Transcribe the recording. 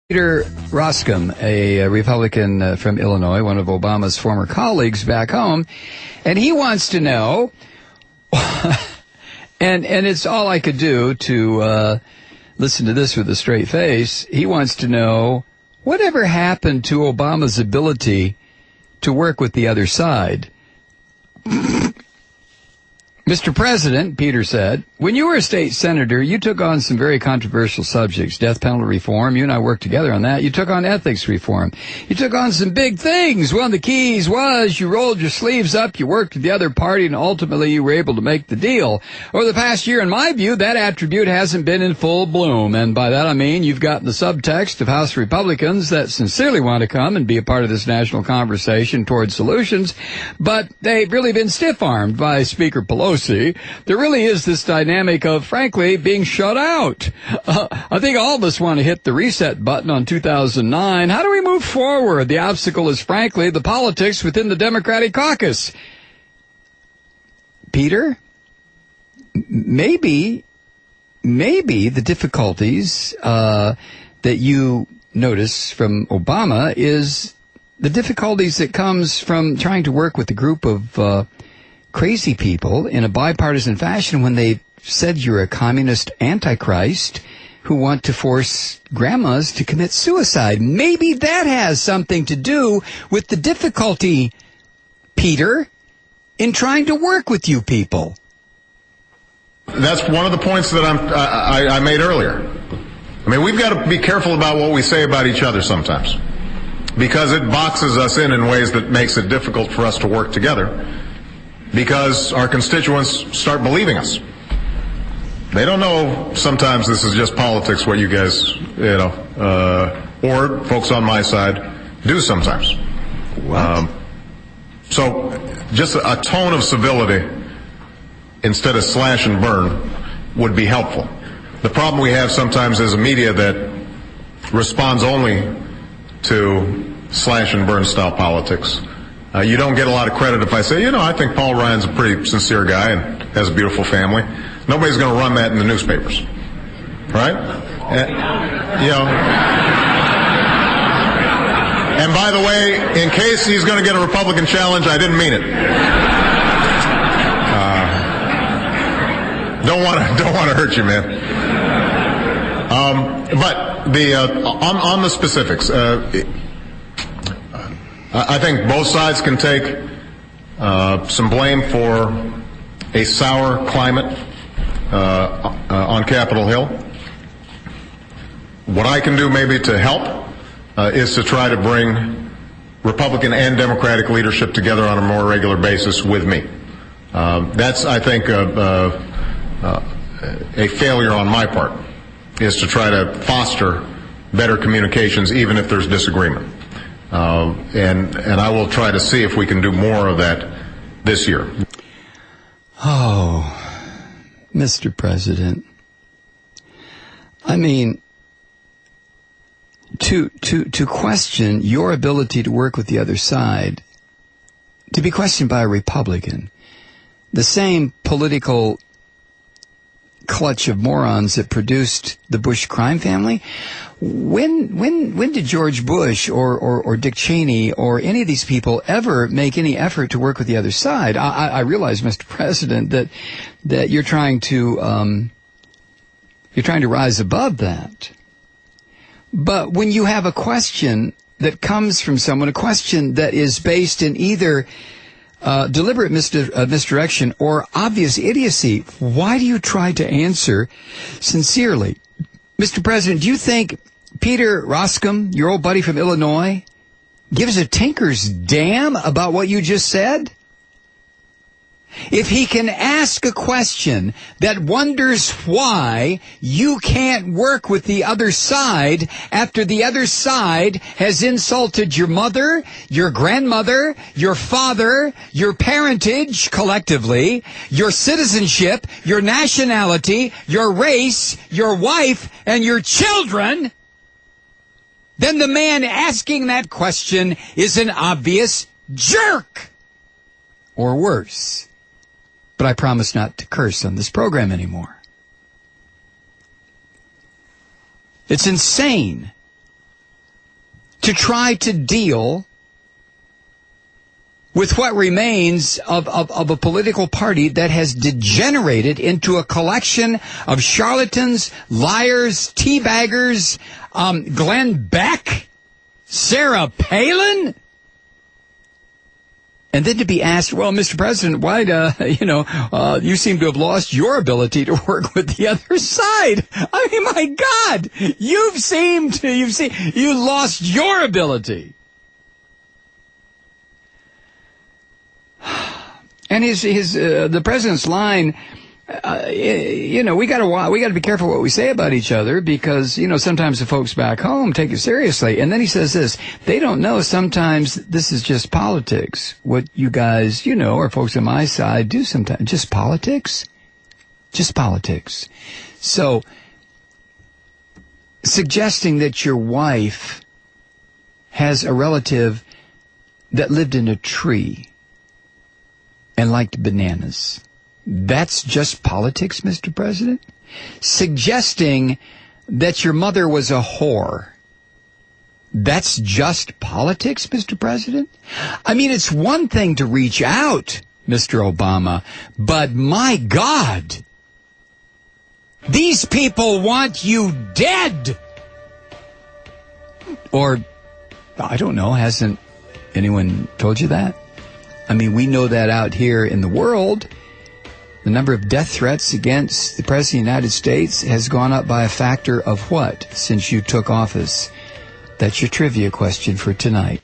Peter Roskam, a Republican from Illinois, one of Obama's former colleagues back home, and he wants to know, and it's all I could do to listen to this with a straight face. He wants to know, whatever happened to Obama's ability to work with the other side? Mr. President, Peter said, when you were a state senator, you took on some very controversial subjects, death penalty reform. You and I worked together on that. You took on ethics reform. You took on some big things. One of the keys was you rolled your sleeves up, you worked with the other party, and ultimately you were able to make the deal. Over the past year, in my view, that attribute hasn't been in full bloom. And by that I mean you've gotten the subtext of House Republicans that sincerely want to come and be a part of this national conversation towards solutions, but they've really been stiff-armed by Speaker Pelosi. There really is this dynamic of, frankly, being shut out. I think all of us want to hit the reset button on 2009. How do we move forward? The obstacle is, frankly, the politics within the Democratic caucus. Peter, maybe the difficulties that you notice from Obama is the difficulties that comes from trying to work with a group of crazy people in a bipartisan fashion when they said you're a communist antichrist who want to force grandmas to commit suicide. Maybe that has something to do with the difficulty, Peter, in trying to work with you people. That's one of the points that I made earlier. I mean, we've got to be careful about what we say about each other sometimes, because it boxes us in ways that makes it difficult for us to work together. Because our constituents start believing us. They don't know sometimes this is just politics, what you guys, or folks on my side do sometimes. So just a tone of civility instead of slash and burn would be helpful. The problem we have sometimes is a media that responds only to slash and burn style politics. You don't get a lot of credit if I say, I think Paul Ryan's a pretty sincere guy and has a beautiful family. Nobody's going to run that in the newspapers, right? And by the way, in case he's going to get a Republican challenge, I didn't mean it. Don't want to hurt you, man. But on the specifics. I think both sides can take some blame for a sour climate on Capitol Hill. What I can do maybe to help is to try to bring Republican and Democratic leadership together on a more regular basis with me. That's, I think, a failure on my part, is to try to foster better communications even if there's disagreement. And I will try to see if we can do more of that this year. Oh, Mr. President. I mean, to question your ability to work with the other side, to be questioned by a Republican, the same political clutch of morons that produced the Bush crime family. When did George Bush or Dick Cheney or any of these people ever make any effort to work with the other side? I realize, Mr. President, that you're trying to rise above that. But when you have a question that comes from someone, a question that is based in either deliberate misdirection or obvious idiocy, why do you try to answer sincerely? Mr. President, do you think Peter Roskam, your old buddy from Illinois, gives a tinker's damn about what you just said? If he can ask a question that wonders why you can't work with the other side after the other side has insulted your mother, your grandmother, your father, your parentage collectively, your citizenship, your nationality, your race, your wife, and your children, then the man asking that question is an obvious jerk. Or worse. But I promise not to curse on this program anymore. It's insane to try to deal with what remains of a political party that has degenerated into a collection of charlatans, liars, teabaggers, Glenn Beck, Sarah Palin? And then to be asked, well, Mr. President, why, you seem to have lost your ability to work with the other side. I mean, my God, you lost your ability. And the president's line, we got to be careful what we say about each other because, sometimes the folks back home take it seriously. And then he says this, they don't know sometimes this is just politics. What you guys, or folks on my side do sometimes. Just politics? Just politics. So, suggesting that your wife has a relative that lived in a tree and liked bananas. That's just politics, Mr. President? Suggesting that your mother was a whore. That's just politics, Mr. President? I mean, it's one thing to reach out, Mr. Obama, but my God, these people want you dead. Or, I don't know, hasn't anyone told you that? I mean, we know that out here in the world. The number of death threats against the President of the United States has gone up by a factor of what since you took office? That's your trivia question for tonight.